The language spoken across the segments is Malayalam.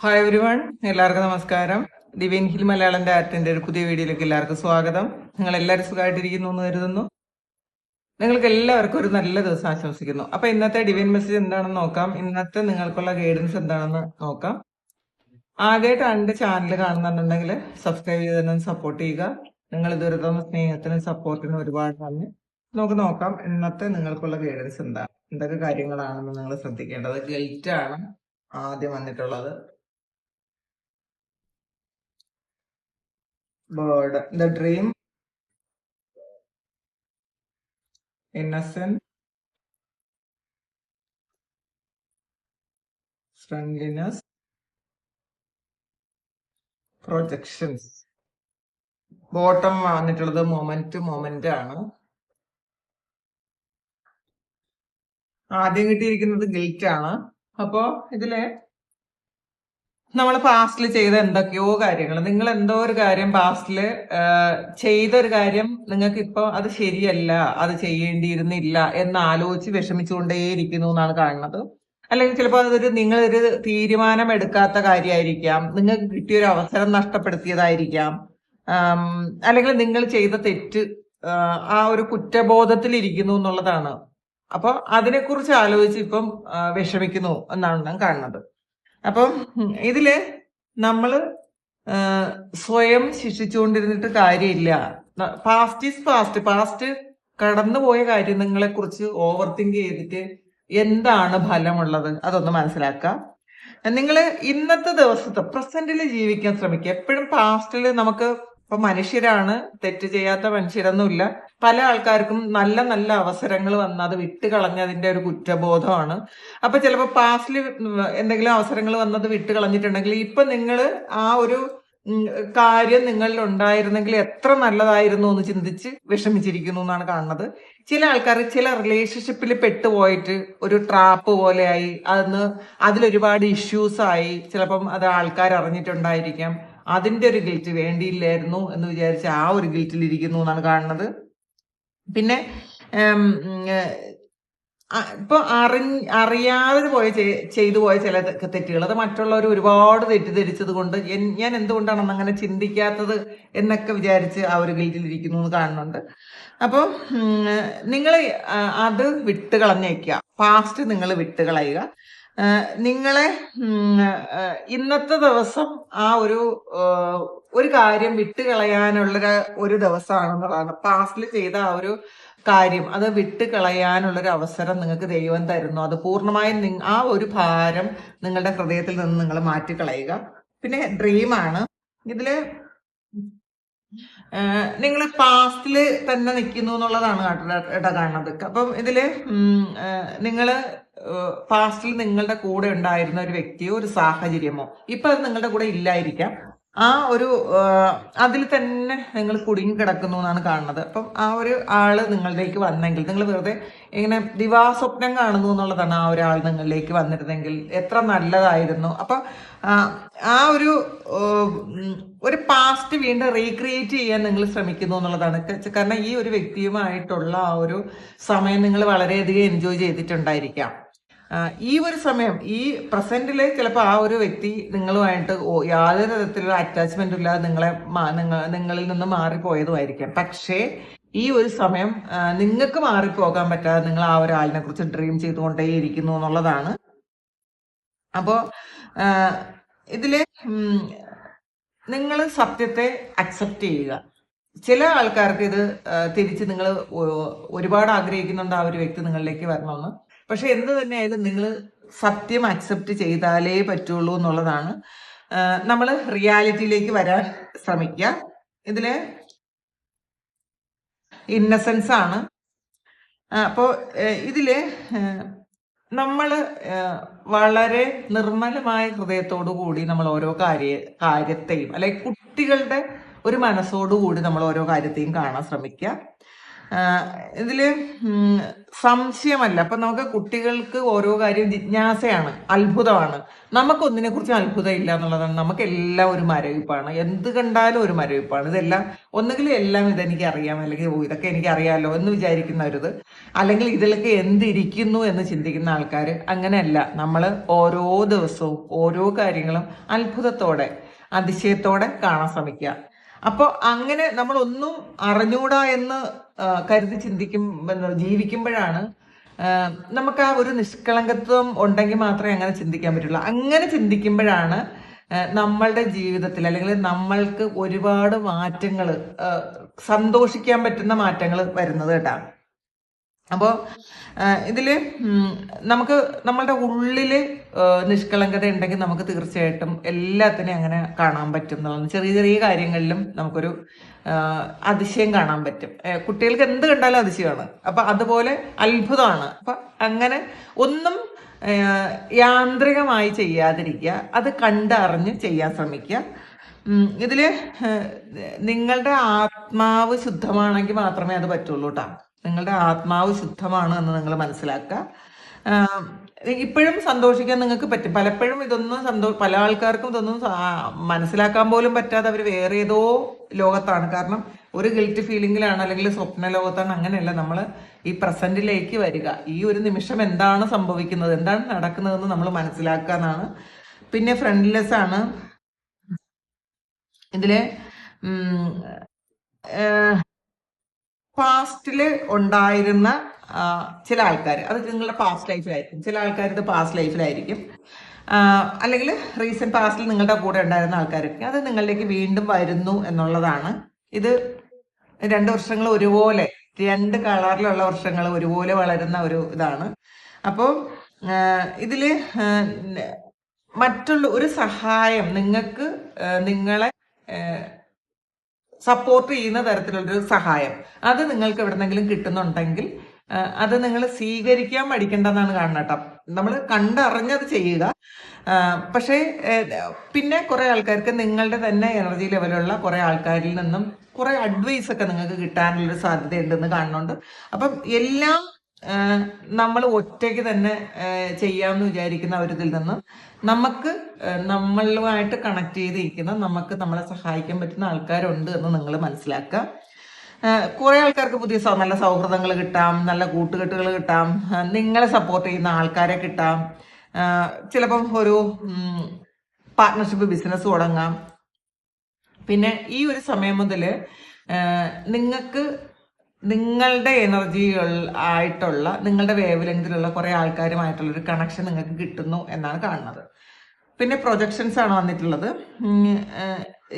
ഹായ് എവരിവൺ, എല്ലാവർക്കും നമസ്കാരം. ഡിവൈൻ ഹിൽ മലയാളം ഡാറ്റിന്റെ ഒരു പുതിയ വീഡിയോയിലേക്ക് എല്ലാവർക്കും സ്വാഗതം. നിങ്ങൾ എല്ലാവരും സുഖമായിട്ടിരിക്കുന്നു എന്ന് കരുതുന്നു. നിങ്ങൾക്ക് എല്ലാവർക്കും ഒരു നല്ല ദിവസം ആശംസിക്കുന്നു. അപ്പൊ ഇന്നത്തെ ഡിവൈൻ മെസ്സേജ് എന്താണെന്ന് നോക്കാം. ഇന്നത്തെ നിങ്ങൾക്കുള്ള ഗൈഡൻസ് എന്താണെന്ന് നോക്കാം. ആദ്യമായിട്ടാണ് എൻ്റെ ചാനൽ കാണുന്നുണ്ടെങ്കിൽ സബ്സ്ക്രൈബ് ചെയ്ത് തന്നെ സപ്പോർട്ട് ചെയ്യുക. നിങ്ങൾ ഇതുവരെ തന്ന സ്നേഹത്തിനും സപ്പോർട്ടിനും ഒരുപാട് നന്ദി. നമുക്ക് നോക്കാം ഇന്നത്തെ നിങ്ങൾക്കുള്ള ഗൈഡൻസ് എന്താണ്, എന്തൊക്കെ കാര്യങ്ങളാണെന്ന് നിങ്ങൾ ശ്രദ്ധിക്കേണ്ടത്. ഗിൽറ്റ് ആണ് ആദ്യം വന്നിട്ടുള്ളത്. Bird, the dream, innocent, friendliness, projections. Bottom വന്നിട്ടുള്ളത് മൊമെന്റ് ആണ്. ആദ്യം കിട്ടിയിരിക്കുന്നത് ഗിൽറ്റ് ആണ്. അപ്പോ ഇതില് നമ്മൾ പാസ്റ്റിൽ ചെയ്ത എന്തൊക്കെയോ കാര്യങ്ങൾ, നിങ്ങൾ എന്തോ ഒരു കാര്യം പാസ്റ്റില് ചെയ്ത ഒരു കാര്യം നിങ്ങൾക്ക് ഇപ്പൊ അത് ശരിയല്ല, അത് ചെയ്യേണ്ടിയിരുന്നില്ല എന്ന് ആലോചിച്ച് വിഷമിച്ചുകൊണ്ടേയിരിക്കുന്നു എന്നാണ് കാണുന്നത്. അല്ലെങ്കിൽ ചിലപ്പോൾ അതൊരു നിങ്ങളൊരു തീരുമാനം എടുക്കാത്ത കാര്യമായിരിക്കാം, നിങ്ങൾക്ക് കിട്ടിയൊരു അവസരം നഷ്ടപ്പെടുത്തിയതായിരിക്കാം, അല്ലെങ്കിൽ നിങ്ങൾ ചെയ്ത തെറ്റ് ആ ഒരു കുറ്റബോധത്തിൽ ഇരിക്കുന്നു എന്നുള്ളതാണ്. അപ്പൊ അതിനെക്കുറിച്ച് ആലോചിച്ച് ഇപ്പം വിഷമിക്കുന്നു എന്നാണ് ഞാൻ കാണുന്നത്. അപ്പം ഇതില് നമ്മള് സ്വയം ശിക്ഷിച്ചുകൊണ്ടിരുന്നിട്ട് കാര്യമില്ല. പാസ്റ്റ് ഈസ് പാസ്റ്റ് കടന്നുപോയ കാര്യങ്ങളെ കുറിച്ച് ഓവർ തിങ്ക് ചെയ്തിട്ട് എന്താണ് ഫലമുള്ളത് അതൊന്ന് മനസ്സിലാക്കാം. നിങ്ങൾ ഇന്നത്തെ ദിവസത്തെ പ്രസന്റിൽ ജീവിക്കാൻ ശ്രമിക്കുക. എപ്പോഴും പാസ്റ്റിൽ നമുക്ക് ഇപ്പൊ മനുഷ്യരാണ്, തെറ്റ് ചെയ്യാത്ത മനുഷ്യരൊന്നുമില്ല. പല ആൾക്കാർക്കും നല്ല നല്ല അവസരങ്ങൾ വന്ന് അത് വിട്ടുകളഞ്ഞതിന്റെ ഒരു കുറ്റബോധമാണ്. അപ്പൊ ചിലപ്പോൾ പാസ്റ്റിൽ എന്തെങ്കിലും അവസരങ്ങൾ വന്നത് വിട്ടുകളഞ്ഞിട്ടുണ്ടെങ്കിൽ ഇപ്പൊ നിങ്ങൾ ആ ഒരു കാര്യം നിങ്ങളിൽ ഉണ്ടായിരുന്നെങ്കിൽ എത്ര നല്ലതായിരുന്നു എന്ന് ചിന്തിച്ച് വിഷമിച്ചിരിക്കുന്നു എന്നാണ് കാണുന്നത്. ചില ആൾക്കാർ ചില റിലേഷൻഷിപ്പിൽ പെട്ടുപോയിട്ട് ഒരു ട്രാപ്പ് പോലെയായി, അതിലൊരുപാട് ഇഷ്യൂസ് ആയി, ചിലപ്പം അത് ആൾക്കാർ അറിഞ്ഞിട്ടുണ്ടായിരിക്കാം. അതിന്റെ ഒരു ഗിൽറ്റ് വേണ്ടിയില്ലായിരുന്നു എന്ന് വിചാരിച്ച് ആ ഒരു ഗിൽറ്റിൽ ഇരിക്കുന്നു എന്നാണ് കാണുന്നത്. പിന്നെ ഇപ്പൊ അറിയാതെ ചെയ്തു പോയ ചില തെറ്റുകൾ, അത് മറ്റുള്ളവർ ഒരുപാട് തെറ്റിദ്ധരിച്ചത് കൊണ്ട് ഞാൻ എന്തുകൊണ്ടാണ് അങ്ങനെ ചിന്തിക്കാത്തത് എന്നൊക്കെ വിചാരിച്ച് ആ ഒരു ഗിൽറ്റിൽ ഇരിക്കുന്നു എന്ന് കാണുന്നുണ്ട്. അപ്പോൾ നിങ്ങൾ അത് വിട്ടുകളഞ്ഞേക്കുക. പാസ്റ്റ് നിങ്ങൾ വിട്ടുകളയുക. നിങ്ങളെ ഇന്നത്തെ ദിവസം ആ ഒരു കാര്യം വിട്ടുകളയാനുള്ള ഒരു ദിവസമാണെന്നുള്ളതാണ്. പാസ്റ്റിൽ ചെയ്ത ആ ഒരു കാര്യം അത് വിട്ടുകളയാനുള്ളൊരു അവസരം നിങ്ങൾക്ക് ദൈവം തരുന്നു. അത് പൂർണ്ണമായും ആ ഒരു ഭാരം നിങ്ങളുടെ ഹൃദയത്തിൽ നിന്ന് നിങ്ങൾ മാറ്റിക്കളയുക. പിന്നെ ഡ്രീമാണ്. ഇതില് നിങ്ങൾ പാസ്റ്റില് തന്നെ നിൽക്കുന്നു എന്നുള്ളതാണ് കാണുന്നത്. അപ്പം ഇതില് നിങ്ങള് പാസ്റ്റിൽ നിങ്ങളുടെ കൂടെ ഉണ്ടായിരുന്ന ഒരു വ്യക്തിയോ ഒരു സാഹചര്യമോ ഇപ്പൊ അത് നിങ്ങളുടെ കൂടെ ഇല്ലായിരിക്കാം. ആ ഒരു അതിൽ തന്നെ നിങ്ങൾ കുടുങ്ങി കിടക്കുന്നു എന്നാണ് കാണുന്നത്. അപ്പം ആ ഒരു ആള് നിങ്ങളിലേക്ക് വന്നെങ്കിൽ, നിങ്ങൾ വെറുതെ ഇങ്ങനെ ദിവാസ്വപ്നം കാണുന്നു എന്നുള്ളതാണ്. ആ ഒരാൾ നിങ്ങളിലേക്ക് വന്നിരുന്നെങ്കിൽ എത്ര നല്ലതായിരുന്നു. അപ്പൊ ആ ഒരു പാസ്റ്റ് വീണ്ടും റീക്രിയേറ്റ് ചെയ്യാൻ നിങ്ങൾ ശ്രമിക്കുന്നു എന്നുള്ളതാണ്. കാരണം ഈ ഒരു വ്യക്തിയുമായിട്ടുള്ള ആ ഒരു സമയം നിങ്ങൾ വളരെയധികം എൻജോയ് ചെയ്തിട്ടുണ്ടായിരിക്കാം. ഈ ഒരു സമയം, ഈ പ്രസന്റില് ചിലപ്പോൾ ആ ഒരു വ്യക്തി നിങ്ങളുമായിട്ട് യാതൊരു തരത്തിലുള്ള അറ്റാച്ച്മെന്റും ഇല്ലാതെ നിങ്ങളിൽ നിന്ന് മാറിപ്പോയതുമായിരിക്കാം. പക്ഷേ ഈ ഒരു സമയം നിങ്ങൾക്ക് മാറിപ്പോകാൻ പറ്റാതെ നിങ്ങൾ ആ ഒരാളിനെ കുറിച്ച് ഡ്രീം ചെയ്തുകൊണ്ടേയിരിക്കുന്നു എന്നുള്ളതാണ്. അപ്പോ ഇതില് നിങ്ങൾ സത്യത്തെ അക്സെപ്റ്റ് ചെയ്യുക. ചില ആൾക്കാർക്ക് ഇത് തിരിച്ച് നിങ്ങൾ ഒരുപാട് ആഗ്രഹിക്കുന്നുണ്ട് ആ ഒരു വ്യക്തി നിങ്ങളിലേക്ക് വരണമെന്ന്. പക്ഷെ എന്ത് തന്നെയായാലും നിങ്ങൾ സത്യം അക്സെപ്റ്റ് ചെയ്താലേ പറ്റുള്ളൂ എന്നുള്ളതാണ്. നമ്മൾ റിയാലിറ്റിയിലേക്ക് വരാൻ ശ്രമിക്കുക. ഇതില് ഇന്നസെൻസ് ആണ്. അപ്പോൾ ഇതില് നമ്മൾ വളരെ നിർമ്മലമായ ഹൃദയത്തോടു കൂടി നമ്മൾ ഓരോ കാര്യത്തെയും, അല്ലെങ്കിൽ കുട്ടികളുടെ ഒരു മനസ്സോടുകൂടി നമ്മൾ ഓരോ കാര്യത്തെയും കാണാൻ ശ്രമിക്കുക. ഇതില് സംശയമല്ല. അപ്പൊ നമുക്ക് കുട്ടികൾക്ക് ഓരോ കാര്യം ജിജ്ഞാസയാണ്, അത്ഭുതമാണ്. നമുക്കൊന്നിനെ കുറിച്ച് അത്ഭുതം ഇല്ല എന്നുള്ളതാണ്. നമുക്ക് എല്ലാം ഒരു മരവിപ്പാണ്, എന്ത് കണ്ടാലും ഒരു മരവിപ്പാണ്. ഇതെല്ലാം ഒന്നുകിൽ എല്ലാം ഇതെനിക്ക് അറിയാം, അല്ലെങ്കിൽ ഓ ഇതൊക്കെ എനിക്ക് അറിയാലോ എന്ന് വിചാരിക്കുന്നവരത്, അല്ലെങ്കിൽ ഇതിലൊക്കെ എന്തിരിക്കുന്നു എന്ന് ചിന്തിക്കുന്ന ആൾക്കാർ. അങ്ങനെയല്ല, നമ്മൾ ഓരോ ദിവസവും ഓരോ കാര്യങ്ങളും അത്ഭുതത്തോടെ അതിശയത്തോടെ കാണാൻ ശ്രമിക്കുക. അപ്പോൾ അങ്ങനെ നമ്മൾ ഒന്നും അറിഞ്ഞൂടാ എന്ന് കരുതി ജീവിക്കുമ്പോഴാണ് നമുക്ക് ആ ഒരു നിഷ്കളങ്കത്വം ഉണ്ടെങ്കിൽ മാത്രമേ അങ്ങനെ ചിന്തിക്കാൻ പറ്റുള്ളൂ. അങ്ങനെ ചിന്തിക്കുമ്പോഴാണ് നമ്മളുടെ ജീവിതത്തിൽ അല്ലെങ്കിൽ നമ്മൾക്ക് ഒരുപാട് മാറ്റങ്ങൾ, സന്തോഷിക്കാൻ പറ്റുന്ന മാറ്റങ്ങൾ വരുന്നത് കേട്ടാ. അപ്പോൾ ഇതില് നമുക്ക് നമ്മളുടെ ഉള്ളില് നിഷ്കളങ്കത ഉണ്ടെങ്കിൽ നമുക്ക് തീർച്ചയായിട്ടും എല്ലാത്തിനെയും അങ്ങനെ കാണാൻ പറ്റും എന്നുള്ളതാണ്. ചെറിയ ചെറിയ കാര്യങ്ങളിലും നമുക്കൊരു അതിശയം കാണാൻ പറ്റും. കുട്ടികൾക്ക് എന്ത് കണ്ടാലും അതിശയമാണ്. അപ്പൊ അതുപോലെ അത്ഭുതമാണ്. അപ്പൊ അങ്ങനെ ഒന്നും യാന്ത്രികമായി ചെയ്യാതിരിക്കുക, അത് കണ്ടറിഞ്ഞ് ചെയ്യാൻ ശ്രമിക്കുക. ഇതില് നിങ്ങളുടെ ആത്മാവ് ശുദ്ധമാണെങ്കിൽ മാത്രമേ അത് പറ്റുള്ളൂ കേട്ടോ. നിങ്ങളുടെ ആത്മാവ് ശുദ്ധമാണ് എന്ന് നിങ്ങൾ മനസ്സിലാക്കുക. ഇപ്പോഴും സന്തോഷിക്കാൻ നിങ്ങൾക്ക് പറ്റും. പലപ്പോഴും ഇതൊന്നും പല ആൾക്കാർക്കും ഇതൊന്നും മനസ്സിലാക്കാൻ പോലും പറ്റാതെ അവർ വേറെ ഏതോ ലോകത്താണ്. കാരണം ഒരു ഗിൽറ്റ് ഫീലിംഗിലാണ്, അല്ലെങ്കിൽ സ്വപ്ന ലോകത്താണ്. അങ്ങനെയല്ല, നമ്മൾ ഈ പ്രസന്റിലേക്ക് വരിക, ഈ ഒരു നിമിഷം എന്താണ് സംഭവിക്കുന്നത്, എന്താണ് നടക്കുന്നതെന്ന് നമ്മൾ മനസ്സിലാക്കുക എന്നാണ്. പിന്നെ ഫ്രണ്ട്ലെസ് ആണ് ഇതില്. പാസ്റ്റില് ഉണ്ടായിരുന്ന ചില ആൾക്കാർ, അത് നിങ്ങളുടെ പാസ്റ്റ് ലൈഫിലായിരിക്കും. ചില ആൾക്കാർ ഇത് പാസ്റ്റ് ലൈഫിലായിരിക്കും, അല്ലെങ്കിൽ റീസെന്റ് പാസ്റ്റിൽ നിങ്ങളുടെ കൂടെ ഉണ്ടായിരുന്ന ആൾക്കാരൊക്കെ അത് നിങ്ങളിലേക്ക് വീണ്ടും വരുന്നു എന്നുള്ളതാണ്. ഇത് 2 വർഷങ്ങൾ ഒരുപോലെ, 2 കളറിലുള്ള വർഷങ്ങൾ ഒരുപോലെ വളരുന്ന ഒരു ഇതാണ്. അപ്പോൾ ഇതില് മറ്റുള്ള ഒരു സഹായം നിങ്ങൾക്ക് നിങ്ങളെ സപ്പോർട്ട് ചെയ്യുന്ന തരത്തിലുള്ളൊരു സഹായം അത് നിങ്ങൾക്ക് എവിടെന്നെങ്കിലും കിട്ടുന്നുണ്ടെങ്കിൽ അത് നിങ്ങൾ സ്വീകരിക്കാൻ പഠിക്കേണ്ടെന്നാണ് കാണുന്നത് കേട്ടോ. നമ്മൾ കണ്ടറിഞ്ഞത് ചെയ്യുക. പക്ഷേ പിന്നെ കുറെ ആൾക്കാർക്ക് നിങ്ങളുടെ തന്നെ എനർജി ലെവലുള്ള കുറെ ആൾക്കാരിൽ നിന്നും കുറെ അഡ്വൈസ് ഒക്കെ നിങ്ങൾക്ക് കിട്ടാനുള്ളൊരു സാധ്യത ഉണ്ടെന്ന് കാണുന്നുണ്ട്. അപ്പം എല്ലാം നമ്മൾ ഒറ്റയ്ക്ക് തന്നെ ചെയ്യാമെന്ന് വിചാരിക്കുന്ന ഒരിതിൽ നിന്ന് നമുക്ക് നമ്മളുമായിട്ട് കണക്ട് ചെയ്തിരിക്കുന്ന, നമുക്ക് നമ്മളെ സഹായിക്കാൻ പറ്റുന്ന ആൾക്കാരുണ്ട് എന്ന് നിങ്ങൾ മനസ്സിലാക്കുക. കുറെ ആൾക്കാർക്ക് പുതിയ നല്ല സൗഹൃദങ്ങൾ കിട്ടാം, നല്ല കൂട്ടുകെട്ടുകൾ കിട്ടാം, നിങ്ങളെ സപ്പോർട്ട് ചെയ്യുന്ന ആൾക്കാരെ കിട്ടാം. ചിലപ്പം ഒരു പാർട്ട്ണർഷിപ്പ് ബിസിനസ് തുടങ്ങാം. പിന്നെ ഈ ഒരു സമയം മുതൽ നിങ്ങൾക്ക് നിങ്ങളുടെ എനർജികൾ ആയിട്ടുള്ള, നിങ്ങളുടെ വേവ് ലെങ്തിലുള്ള കുറെ ആൾക്കാരുമായിട്ടുള്ള ഒരു കണക്ഷൻ നിങ്ങൾക്ക് കിട്ടുന്നു എന്നാണ് കാണുന്നത്. പിന്നെ പ്രൊജക്ഷൻസ് ആണ് വന്നിട്ടുള്ളത്.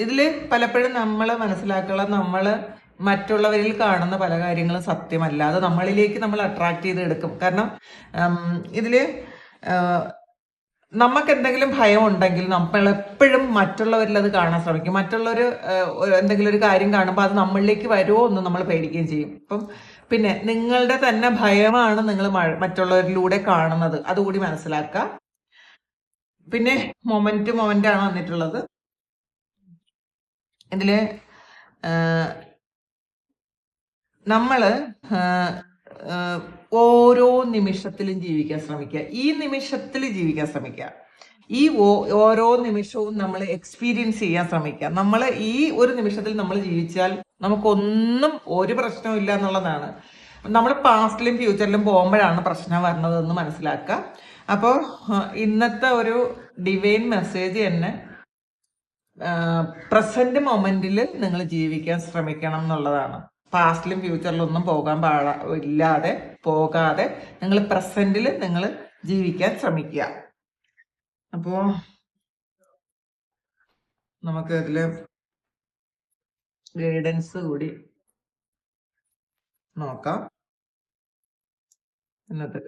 ഇതില് പലപ്പോഴും നമ്മൾ മനസ്സിലാക്കുക, നമ്മൾ മറ്റുള്ളവരിൽ കാണുന്ന പല കാര്യങ്ങളും സത്യമല്ല, അത് നമ്മളിലേക്ക് നമ്മൾ അട്രാക്ട് ചെയ്ത് എടുക്കും. കാരണം ഇതില് നമുക്ക് എന്തെങ്കിലും ഭയം ഉണ്ടെങ്കിൽ നമ്മൾ എപ്പോഴും മറ്റുള്ളവരിൽ അത് കാണാൻ ശ്രമിക്കും. മറ്റുള്ളവർ എന്തെങ്കിലും ഒരു കാര്യം കാണുമ്പോൾ അത് നമ്മളിലേക്ക് വരുമോ എന്ന് നമ്മൾ പേടിക്കുകയും ചെയ്യും. അപ്പം പിന്നെ നിങ്ങളുടെ തന്നെ ഭയമാണ് നിങ്ങൾ മറ്റുള്ളവരിലൂടെ കാണുന്നത്, അതുകൂടി മനസ്സിലാക്കുക. പിന്നെ മൊമെന്റ് ആണ് വന്നിട്ടുള്ളത്. ഇതില് നമ്മള് ഓരോ നിമിഷത്തിലും ജീവിക്കാൻ ശ്രമിക്കുക. ഈ നിമിഷത്തിൽ ജീവിക്കാൻ ശ്രമിക്കുക. ഈ ഓരോ നിമിഷവും നമ്മൾ എക്സ്പീരിയൻസ് ചെയ്യാൻ ശ്രമിക്കുക. നമ്മൾ ഈ ഒരു നിമിഷത്തിൽ നമ്മൾ ജീവിച്ചാൽ നമുക്കൊന്നും ഒരു പ്രശ്നവും ഇല്ല എന്നുള്ളതാണ്. നമ്മൾ പാസ്റ്റിലും ഫ്യൂച്ചറിലും പോകുമ്പോഴാണ് പ്രശ്നം വരുന്നതെന്ന് മനസ്സിലാക്കുക. അപ്പോൾ ഇന്നത്തെ ഒരു ഡിവൈൻ മെസ്സേജ് തന്നെ പ്രസന്റ് മൊമെന്റിൽ നിങ്ങൾ ജീവിക്കാൻ ശ്രമിക്കണം എന്നുള്ളതാണ്. പാസ്റ്റിലും ഫ്യൂച്ചറിലും ഒന്നും പോകാതെ നിങ്ങൾ പ്രസന്റിൽ നിങ്ങൾ ജീവിക്കാൻ ശ്രമിക്കുക. അപ്പോ നമുക്ക് ഇതില് ഗൈഡൻസ് കൂടി നോക്കാം. ഇന്നത്തെ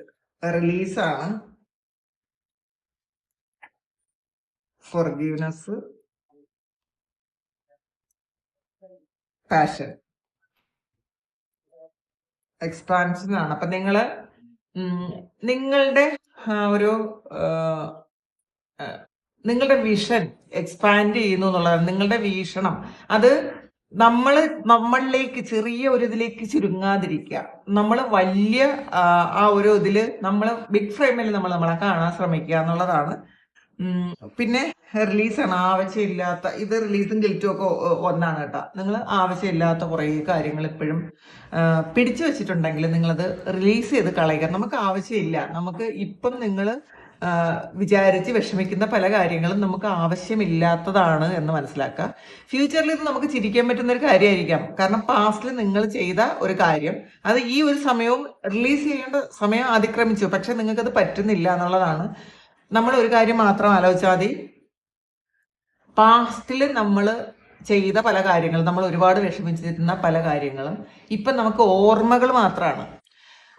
റിലീസാണ്. ഫോർഗീവ്നെസ്, പാഷൻ, എക്സ്പാൻഷൻ ആണ്. അപ്പൊ നിങ്ങളുടെ ഒരു നിങ്ങളുടെ വിഷൻ എക്സ്പാൻഡ് ചെയ്യുന്നു എന്നുള്ളതാണ്. നിങ്ങളുടെ വീക്ഷണം അത് നമ്മളിലേക്ക് ചെറിയ ഒരു ഇതിലേക്ക് ചുരുങ്ങാതിരിക്കുക. നമ്മൾ വലിയ ആ ഒരു ഇതില് ബിഗ് ഫ്രെയിമിൽ നമ്മളെ കാണാൻ ശ്രമിക്കുക എന്നുള്ളതാണ്. പിന്നെ റിലീസാണ് ആവശ്യമില്ലാത്ത ഇത് റിലീസും ഗിൽറ്റും ഒക്കെ ഒന്നാണ് കേട്ടോ. നിങ്ങൾ ആവശ്യമില്ലാത്ത കുറേ കാര്യങ്ങൾ എപ്പോഴും പിടിച്ചു വെച്ചിട്ടുണ്ടെങ്കിൽ നിങ്ങളത് റിലീസ് ചെയ്ത് കളയുക. നമുക്ക് ആവശ്യമില്ല. നമുക്ക് ഇപ്പം നിങ്ങൾ വിചാരിച്ച് വിഷമിക്കുന്ന പല കാര്യങ്ങളും നമുക്ക് ആവശ്യമില്ലാത്തതാണ് എന്ന് മനസ്സിലാക്കുക. ഫ്യൂച്ചറിൽ ഇത് നമുക്ക് ചിരിക്കാൻ പറ്റുന്ന ഒരു കാര്യമായിരിക്കാം. കാരണം പാസ്റ്റിൽ നിങ്ങൾ ചെയ്ത ഒരു കാര്യം അത് ഈ ഒരു സമയവും റിലീസ് ചെയ്യേണ്ട സമയം അതിക്രമിച്ചു, പക്ഷെ നിങ്ങൾക്കത് പറ്റുന്നില്ല എന്നുള്ളതാണ്. നമ്മൾ ഒരു കാര്യം മാത്രം ആലോചിച്ചാൽ മതി. പാസ്റ്റിൽ നമ്മൾ ചെയ്ത പല കാര്യങ്ങളും, നമ്മൾ ഒരുപാട് വിഷമിച്ചിരുന്ന പല കാര്യങ്ങളും ഇപ്പം നമുക്ക് ഓർമ്മകൾ മാത്രമാണ്.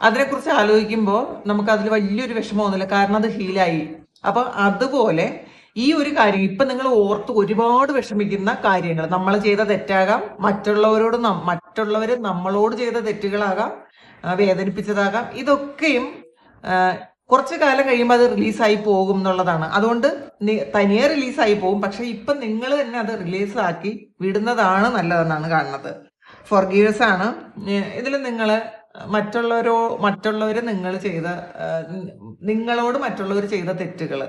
അതിനെക്കുറിച്ച് ആലോചിക്കുമ്പോൾ നമുക്ക് അതിൽ വലിയൊരു വിഷമമൊന്നുമില്ല, കാരണം അത് ഹീലായി. അപ്പൊ അതുപോലെ ഈ ഒരു കാര്യം ഇപ്പൊ നിങ്ങൾ ഓർത്ത് ഒരുപാട് വിഷമിക്കുന്ന കാര്യങ്ങൾ, നമ്മൾ ചെയ്ത തെറ്റാകാം, മറ്റുള്ളവര് നമ്മളോട് ചെയ്ത തെറ്റുകളാകാം, വേദനിപ്പിച്ചതാകാം. ഇതൊക്കെയും കുറച്ചു കാലം കഴിയുമ്പോൾ അത് റിലീസായി പോകും എന്നുള്ളതാണ്. അതുകൊണ്ട് തനിയെ റിലീസായി പോകും, പക്ഷെ ഇപ്പൊ നിങ്ങൾ തന്നെ അത് റിലീസാക്കി വിടുന്നതാണ് നല്ലതെന്നാണ് കാണുന്നത്. ഫോർഗീവ്സ് ആണ് ഇതിൽ. നിങ്ങൾ മറ്റുള്ളവര് നിങ്ങളോട് മറ്റുള്ളവർ ചെയ്ത തെറ്റുകൾ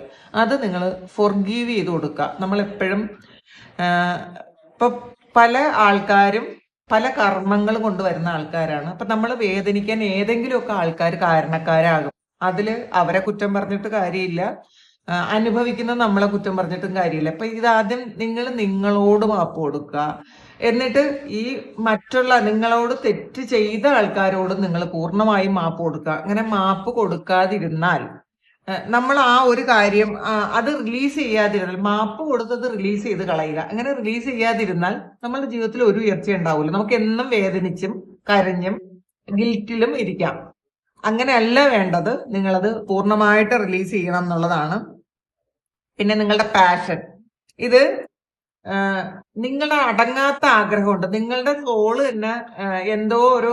അത് നിങ്ങൾ ഫോർഗീവ് ചെയ്ത് കൊടുക്കുക. നമ്മളെപ്പോഴും ഇപ്പൊ പല ആൾക്കാരും പല കർമ്മങ്ങൾ കൊണ്ടുവരുന്ന ആൾക്കാരാണ്. അപ്പൊ നമ്മൾ വേദനിക്കാൻ ഏതെങ്കിലുമൊക്കെ ആൾക്കാർ കാരണക്കാരാകും. അതില് അവരെ കുറ്റം പറഞ്ഞിട്ട് കാര്യമില്ല, അനുഭവിക്കുന്ന നമ്മളെ കുറ്റം പറഞ്ഞിട്ടും കാര്യമില്ല. അപ്പൊ ഇതാദ്യം നിങ്ങൾ നിങ്ങളോട് മാപ്പ് കൊടുക്കുക. എന്നിട്ട് ഈ നിങ്ങളോട് തെറ്റ് ചെയ്ത ആൾക്കാരോട് നിങ്ങൾ പൂർണ്ണമായും മാപ്പ് കൊടുക്കുക. അങ്ങനെ മാപ്പ് കൊടുക്കാതിരുന്നാൽ നമ്മൾ ആ ഒരു കാര്യം അത് റിലീസ് ചെയ്യാതിരുന്നാൽ, മാപ്പ് കൊടുത്തത് റിലീസ് ചെയ്ത് കളയുക. അങ്ങനെ റിലീസ് ചെയ്യാതിരുന്നാൽ നമ്മളുടെ ജീവിതത്തിൽ ഒരു ഉയർച്ച ഉണ്ടാവില്ല. നമുക്ക് എന്നും വേദനിച്ചും കരഞ്ഞും ഗിൽറ്റിലും ഇരിക്കാം. അങ്ങനെയല്ല വേണ്ടത്. നിങ്ങളത് പൂർണ്ണമായിട്ട് റിലീസ് ചെയ്യണം എന്നുള്ളതാണ്. പിന്നെ നിങ്ങളുടെ പാഷൻ, ഇത് നിങ്ങളുടെ അടങ്ങാത്ത ആഗ്രഹമുണ്ട്. നിങ്ങളുടെ സോള് തന്നെ എന്തോ ഒരു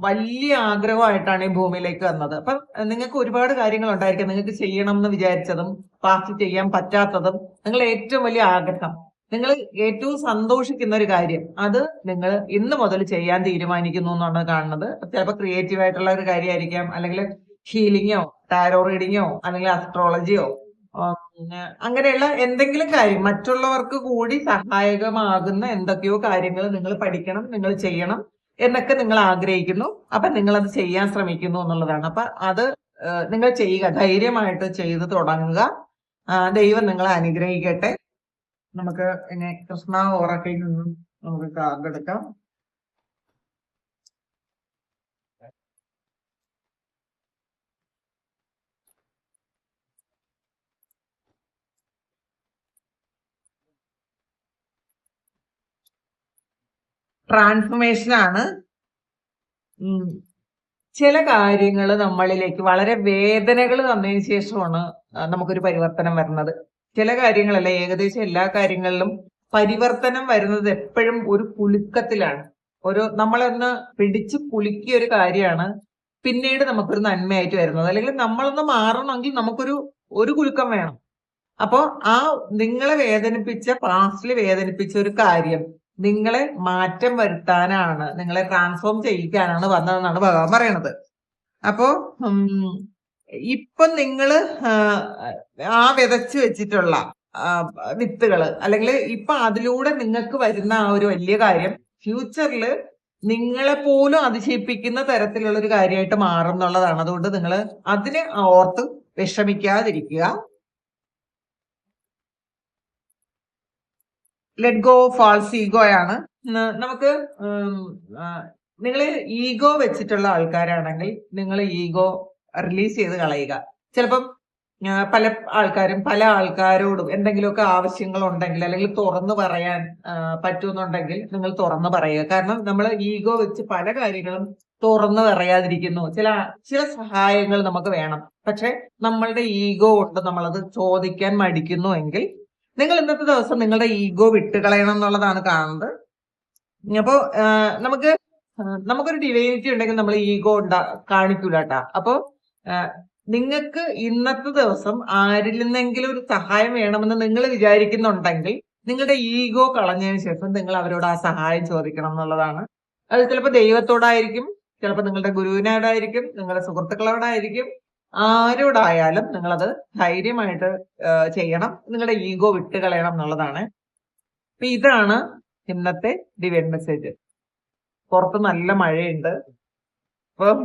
വലിയ ആഗ്രഹമായിട്ടാണ് ഈ ഭൂമിയിലേക്ക് വന്നത്. അപ്പം നിങ്ങൾക്ക് ഒരുപാട് കാര്യങ്ങൾ ഉണ്ടായിരിക്കും. നിങ്ങൾക്ക് ചെയ്യണം എന്ന് വിചാരിച്ചതും പാസ്റ്റ് ചെയ്യാൻ പറ്റാത്തതും, നിങ്ങളുടെ ഏറ്റവും വലിയ ആഗ്രഹം, നിങ്ങൾ ഏറ്റവും സന്തോഷിക്കുന്ന ഒരു കാര്യം, അത് നിങ്ങൾ ഇന്ന് മുതൽ ചെയ്യാൻ തീരുമാനിക്കുന്നു എന്നാണ് കാണുന്നത്. ചിലപ്പോൾ ക്രിയേറ്റീവ് ആയിട്ടുള്ള ഒരു കാര്യമായിരിക്കാം, അല്ലെങ്കിൽ ഹീലിങ്ങോ ടാരോ റീഡിങ്ങോ അല്ലെങ്കിൽ അസ്ട്രോളജിയോ അങ്ങനെയുള്ള എന്തെങ്കിലും കാര്യം, മറ്റുള്ളവർക്ക് കൂടി സഹായകമാകുന്ന എന്തൊക്കെയോ കാര്യങ്ങൾ നിങ്ങൾ പഠിക്കണം, നിങ്ങൾ ചെയ്യണം എന്നൊക്കെ നിങ്ങൾ ആഗ്രഹിക്കുന്നു. അപ്പൊ നിങ്ങൾ അത് ചെയ്യാൻ ശ്രമിക്കുന്നു എന്നുള്ളതാണ്. അപ്പൊ അത് നിങ്ങൾ ചെയ്യുക, ധൈര്യമായിട്ട് ചെയ്ത് തുടങ്ങുക. ദൈവം നിങ്ങളെ അനുഗ്രഹിക്കട്ടെ. നമുക്ക് ഇനി കൃഷ്ണ ഓറക്കയിൽ നിന്നും നമുക്ക് കാർഡ് എടുക്കാം. ട്രാൻസ്ഫോർമേഷൻ ആണ്. ചില കാര്യങ്ങൾ നമ്മളിലേക്ക് വളരെ വേദനകൾ തന്നതിന് ശേഷമാണ് നമുക്കൊരു പരിവർത്തനം വരുന്നത്. ചില കാര്യങ്ങളല്ല, ഏകദേശം എല്ലാ കാര്യങ്ങളിലും പരിവർത്തനം വരുന്നത് എപ്പോഴും ഒരു പുലുക്കത്തിലാണ്. നമ്മളൊന്ന് പിടിച്ച് പുലുക്കിയ ഒരു കാര്യമാണ് പിന്നീട് നമുക്കൊരു നന്മയായിട്ട് വരുന്നത്. അല്ലെങ്കിൽ നമ്മളൊന്ന് മാറണമെങ്കിൽ നമുക്കൊരു കുലുക്കം വേണം. അപ്പോ നിങ്ങളെ പാസ്റ്റിൽ വേദനിപ്പിച്ച ഒരു കാര്യം നിങ്ങളെ മാറ്റം വരുത്താനാണ്, നിങ്ങളെ ട്രാൻസ്ഫോം ചെയ്യിക്കാനാണ് വന്നതെന്നാണ് ഭഗവാൻ പറയണത്. അപ്പോ ഇപ്പൊ നിങ്ങള് വിതച്ചു വെച്ചിട്ടുള്ള വിത്തുകള്, അല്ലെങ്കിൽ ഇപ്പൊ അതിലൂടെ നിങ്ങൾക്ക് വരുന്ന ആ ഒരു വലിയ കാര്യം ഫ്യൂച്ചറിൽ നിങ്ങളെ പോലും അതിശയിപ്പിക്കുന്ന തരത്തിലുള്ള ഒരു കാര്യമായിട്ട് മാറും എന്നുള്ളതാണ്. അതുകൊണ്ട് നിങ്ങൾ അതിനെ ഓർത്ത് വിഷമിക്കാതിരിക്കുക. ലെറ്റ് ഗോ ഫാൾസ് ഈഗോയാണ്. നമുക്ക് നിങ്ങൾ ഈഗോ വെച്ചിട്ടുള്ള ആൾക്കാരാണെങ്കിൽ നിങ്ങൾ ഈഗോ റിലീസ് ചെയ്ത് കളയുക. ചിലപ്പം പല ആൾക്കാരോടും എന്തെങ്കിലുമൊക്കെ ആവശ്യങ്ങൾ ഉണ്ടെങ്കിൽ, അല്ലെങ്കിൽ തുറന്നു പറയാൻ പറ്റുന്നുണ്ടെങ്കിൽ നിങ്ങൾ തുറന്നു പറയുക. കാരണം നമ്മൾ ഈഗോ വെച്ച് പല കാര്യങ്ങളും തുറന്നു പറയാതിരിക്കുന്നു. ചില സഹായങ്ങൾ നമുക്ക് വേണം, പക്ഷെ നമ്മളുടെ ഈഗോ കൊണ്ട് നമ്മളത് ചോദിക്കാൻ മടിക്കുന്നു എങ്കിൽ നിങ്ങൾ ഇന്നത്തെ ദിവസം നിങ്ങളുടെ ഈഗോ വിട്ടുകളയണം എന്നുള്ളതാണ് കാണുന്നത്. അപ്പോ നമുക്കൊരു ഡിവൈനിറ്റി ഉണ്ടെങ്കിൽ നമ്മൾ ഈഗോ കാണിക്കൂല കേട്ടാ. അപ്പോ നിങ്ങൾക്ക് ഇന്നത്തെ ദിവസം ആരിൽ നിന്നെങ്കിലും ഒരു സഹായം വേണമെന്ന് നിങ്ങൾ വിചാരിക്കുന്നുണ്ടെങ്കിൽ നിങ്ങളുടെ ഈഗോ കളഞ്ഞതിന് ശേഷം നിങ്ങൾ അവരോട് ആ സഹായം ചോദിക്കണം എന്നുള്ളതാണ്. അത് ചിലപ്പോൾ ദൈവത്തോടായിരിക്കും, ചിലപ്പോൾ നിങ്ങളുടെ ഗുരുവിനോടായിരിക്കും, നിങ്ങളുടെ സുഹൃത്തുക്കളോടായിരിക്കും, ആരോടായാലും നിങ്ങളത് ധൈര്യമായിട്ട് ചെയ്യണം. നിങ്ങളുടെ ഈഗോ വിട്ടുകളയണം എന്നുള്ളതാണ്. അപ്പൊ ഇതാണ് ഇന്നത്തെ ഡിവൈൻ മെസ്സേജ്. പുറത്ത് നല്ല മഴയുണ്ട്. അപ്പം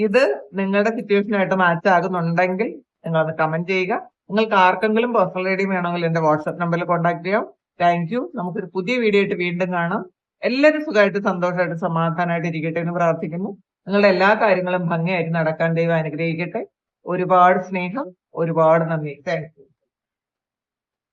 ഇത് നിങ്ങളുടെ സിറ്റുവേഷനായിട്ട് മാച്ച് ആകുന്നുണ്ടെങ്കിൽ നിങ്ങളത് കമന്റ് ചെയ്യുക. നിങ്ങൾക്ക് ആർക്കെങ്കിലും പേഴ്സണൽ റീഡിംഗ് വേണമെങ്കിൽ എന്റെ വാട്സ്ആപ്പ് നമ്പറിൽ കോൺടാക്ട് ചെയ്യാം. Thank you. നമുക്കൊരു പുതിയ വീഡിയോ ആയിട്ട് വീണ്ടും കാണാം. എല്ലാവരും സുഖമായിട്ട് സന്തോഷമായിട്ട് സമാധാനമായിട്ട് ഇരിക്കട്ടെ എന്ന് പ്രാർത്ഥിക്കുന്നു. നിങ്ങളുടെ എല്ലാ കാര്യങ്ങളും ഭംഗിയായിട്ട് നടക്കാൻ ദൈവം അനുഗ്രഹിക്കട്ടെ. ഒരുപാട് സ്നേഹം, ഒരുപാട് നന്ദി. Thank you.